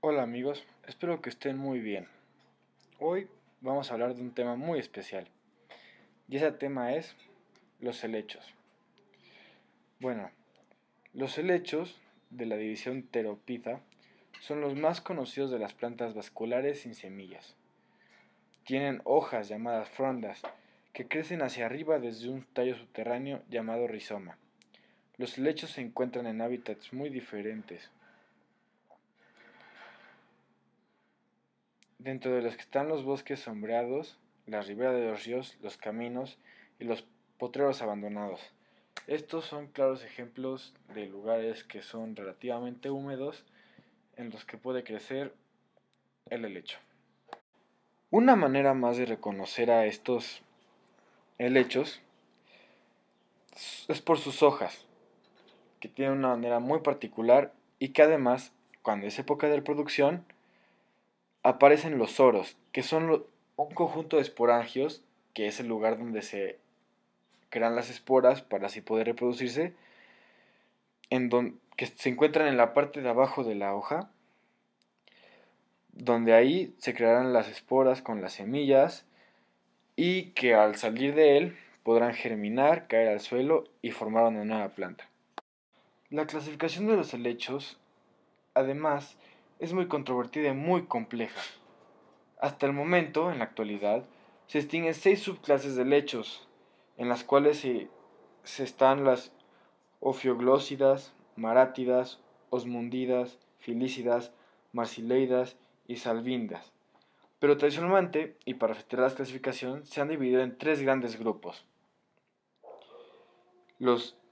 Hola amigos, espero que estén muy bien. Hoy vamos a hablar de un tema muy especial y ese tema es los helechos. Bueno, los helechos de la división Pterophyta son los más conocidos de las plantas vasculares sin semillas. Tienen hojas llamadas frondas que crecen hacia arriba desde un tallo subterráneo llamado rizoma. Los helechos se encuentran en hábitats muy diferentes. Dentro de los que están los bosques sombreados, la ribera de los ríos, los caminos y los potreros abandonados. Estos son claros ejemplos de lugares que son relativamente húmedos en los que puede crecer el helecho. Una manera más de reconocer a estos helechos es por sus hojas, que tienen una manera muy particular y que además, cuando es época de reproducción, aparecen los soros, que son un conjunto de esporangios, que es el lugar donde se crean las esporas para así poder reproducirse, que se encuentran en la parte de abajo de la hoja, donde ahí se crearán las esporas con las semillas y que al salir de él podrán germinar, caer al suelo y formar una nueva planta. La clasificación de los helechos, además, es muy controvertida y muy compleja. Hasta el momento, en la actualidad, se distinguen 6 subclases de helechos, en las cuales se están las ofioglósidas, marátidas, osmundidas, filícidas, marsileidas y salvindas. Pero tradicionalmente, y para facilitar la clasificación, se han dividido en 3 grandes grupos.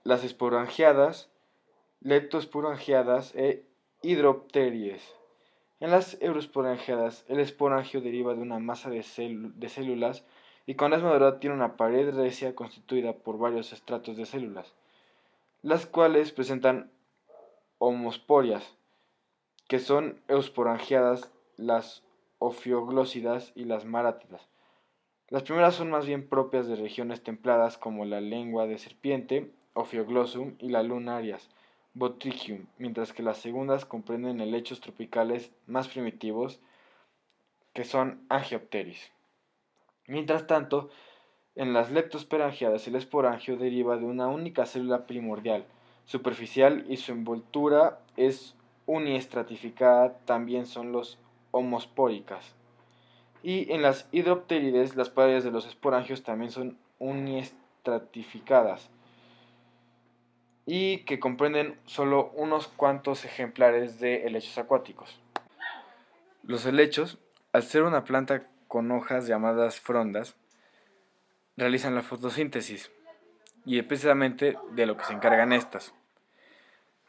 Las esporangiadas, leptosporangiadas e hidropteries. En las eurosporangiadas, el esporangio deriva de una masa de células y cuando es madura tiene una pared recia constituida por varios estratos de células, las cuales presentan homosporias, que son eusporangiadas, las ofioglósidas y las marátidas. Las primeras son más bien propias de regiones templadas como la lengua de serpiente, Ophioglossum, y la lunarias, Botrychium, mientras que las segundas comprenden helechos tropicales más primitivos, que son Angiopteris. Mientras tanto, en las leptosporangiadas el esporangio deriva de una única célula primordial, superficial y su envoltura es uniestratificada, también son los homospóricas. Y en las hidropterides las paredes de los esporangios también son uniestratificadas y que comprenden solo unos cuantos ejemplares de helechos acuáticos. Los helechos, al ser una planta con hojas llamadas frondas, realizan la fotosíntesis y es precisamente de lo que se encargan estas.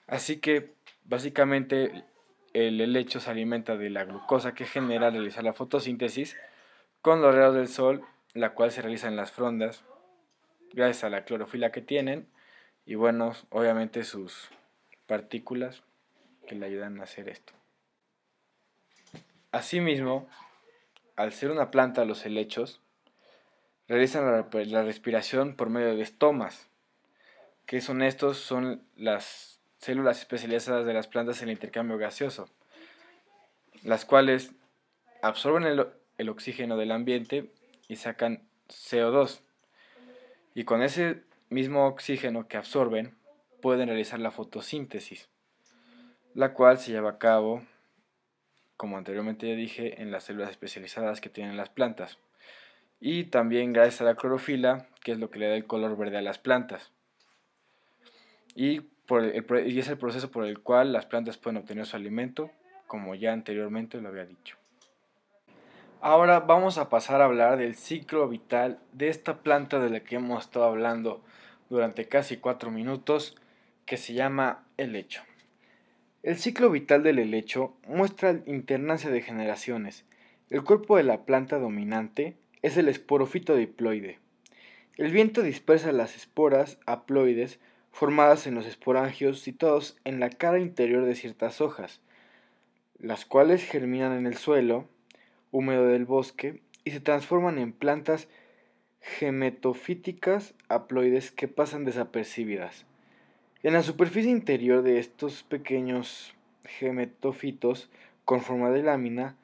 Así que básicamente el helecho se alimenta de la glucosa que genera al realizar la fotosíntesis con los rayos del sol, la cual se realiza en las frondas gracias a la clorofila que tienen y bueno, obviamente sus partículas que le ayudan a hacer esto. Asimismo, al ser una planta los helechos realizan la respiración por medio de estomas. ¿Qué son estos? Son las células especializadas de las plantas en el intercambio gaseoso, las cuales absorben el oxígeno del ambiente y sacan CO2. Y con ese mismo oxígeno que absorben, pueden realizar la fotosíntesis, la cual se lleva a cabo, como anteriormente ya dije, en las células especializadas que tienen las plantas. Y también gracias a la clorofila, que es lo que le da el color verde a las plantas. Y es el proceso por el cual las plantas pueden obtener su alimento, como ya anteriormente lo había dicho. Ahora vamos a pasar a hablar del ciclo vital de esta planta de la que hemos estado hablando durante casi 4 minutos, que se llama helecho. El ciclo vital del helecho muestra alternancia de generaciones. El cuerpo de la planta dominante es el esporofito diploide. El viento dispersa las esporas haploides formadas en los esporangios situados en la cara interior de ciertas hojas, las cuales germinan en el suelo húmedo del bosque y se transforman en plantas gemetofíticas haploides que pasan desapercibidas. En la superficie interior de estos pequeños gemetofitos con forma de lámina,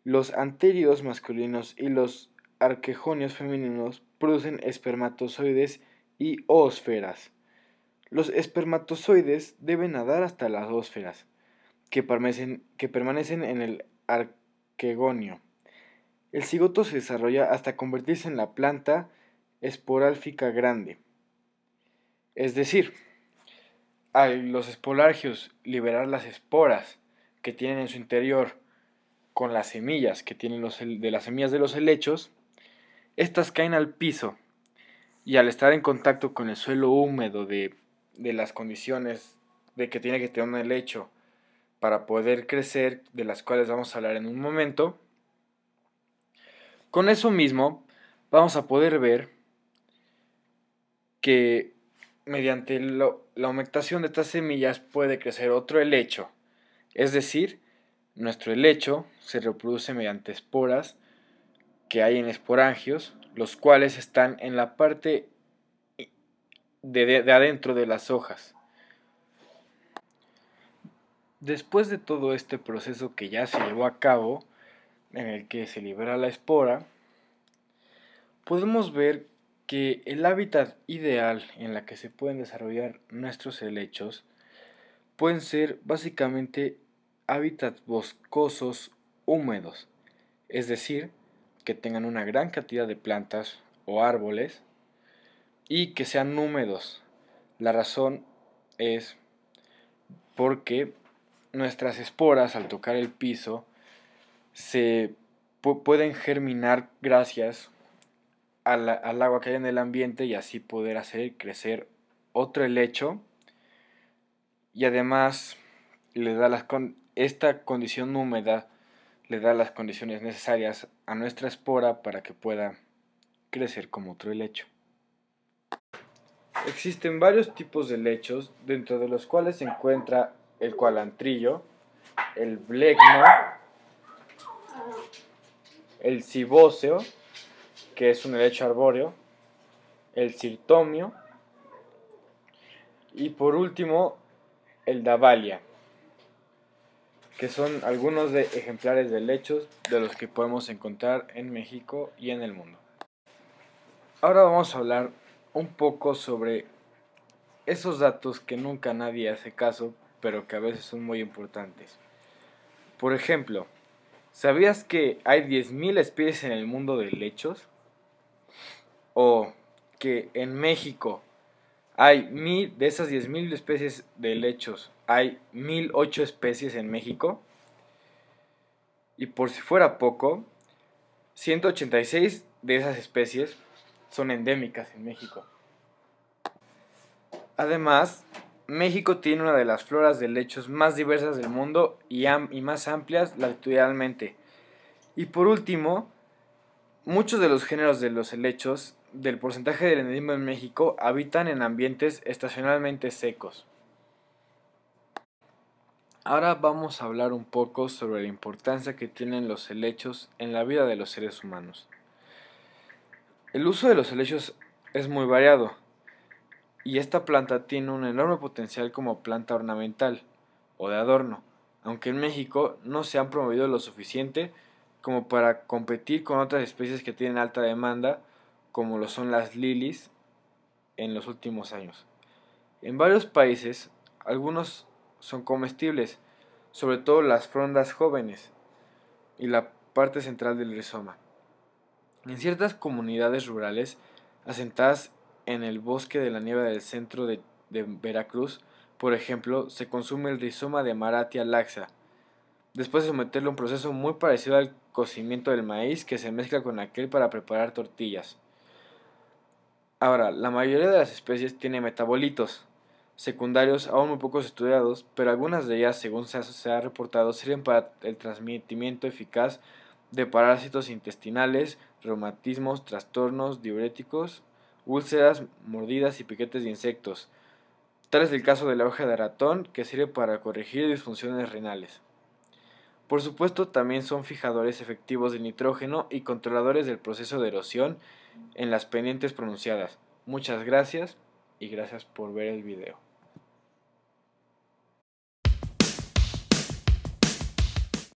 los anterídeos masculinos y los arqueonios femeninos producen espermatozoides y oosferas. Los espermatozoides deben nadar hasta las oosferas, que permanecen en el arquegonio. El cigoto se desarrolla hasta convertirse en la planta esporálfica grande. Es decir, al los esporangios liberar las esporas que tienen en su interior con las semillas que tienen de las semillas de los helechos, estas caen al piso y al estar en contacto con el suelo húmedo de las condiciones de que tiene que tener un helecho para poder crecer, de las cuales vamos a hablar en un momento, con eso mismo vamos a poder ver que mediante la aumentación de estas semillas puede crecer otro helecho, es decir, nuestro helecho se reproduce mediante esporas que hay en esporangios, los cuales están en la parte de adentro de las hojas. Después de todo este proceso que ya se llevó a cabo, en el que se libera la espora, podemos ver que el hábitat ideal en la que se pueden desarrollar nuestros helechos pueden ser básicamente hábitats boscosos húmedos, es decir, que tengan una gran cantidad de plantas o árboles y que sean húmedos. La razón es porque nuestras esporas al tocar el piso se pueden germinar gracias al agua que hay en el ambiente y así poder hacer crecer otro helecho, y además esta condición húmeda le da las condiciones necesarias a nuestra espora para que pueda crecer como otro helecho. Existen varios tipos de helechos, dentro de los cuales se encuentra el coalantrillo, el blegno, el cibóceo, que es un helecho arbóreo, el sirtomio y por último el davalia, que son algunos de ejemplares de helechos de los que podemos encontrar en México y en el mundo. Ahora vamos a hablar un poco sobre esos datos que nunca nadie hace caso, pero que a veces son muy importantes. Por ejemplo, ¿sabías que hay 10.000 especies en el mundo de helechos? O que en México hay de esas 10.000 especies de helechos, hay 1.008 especies en México. Y por si fuera poco, 186 de esas especies son endémicas en México. Además, México tiene una de las floras de helechos más diversas del mundo y más amplias latitudinalmente. Y por último, muchos de los géneros de los helechos del porcentaje del endemismo en México habitan en ambientes estacionalmente secos. Ahora vamos a hablar un poco sobre la importancia que tienen los helechos en la vida de los seres humanos. El uso de los helechos es muy variado y esta planta tiene un enorme potencial como planta ornamental o de adorno, aunque en México no se han promovido lo suficiente como para competir con otras especies que tienen alta demanda, como lo son las lilies en los últimos años. En varios países, algunos son comestibles, sobre todo las frondas jóvenes y la parte central del rizoma. En ciertas comunidades rurales asentadas en el bosque de la nieve del centro de Veracruz, por ejemplo, se consume el rizoma de Marathia laxa, después de someterlo a un proceso muy parecido al cocimiento del maíz que se mezcla con aquel para preparar tortillas. Ahora, la mayoría de las especies tiene metabolitos secundarios aún muy pocos estudiados, pero algunas de ellas, según se ha reportado, sirven para el transmitimiento eficaz de parásitos intestinales, reumatismos, trastornos diuréticos, úlceras, mordidas y piquetes de insectos. Tal es el caso de la hoja de ratón, que sirve para corregir disfunciones renales. Por supuesto, también son fijadores efectivos de nitrógeno y controladores del proceso de erosión en las pendientes pronunciadas. Muchas gracias y gracias por ver el video.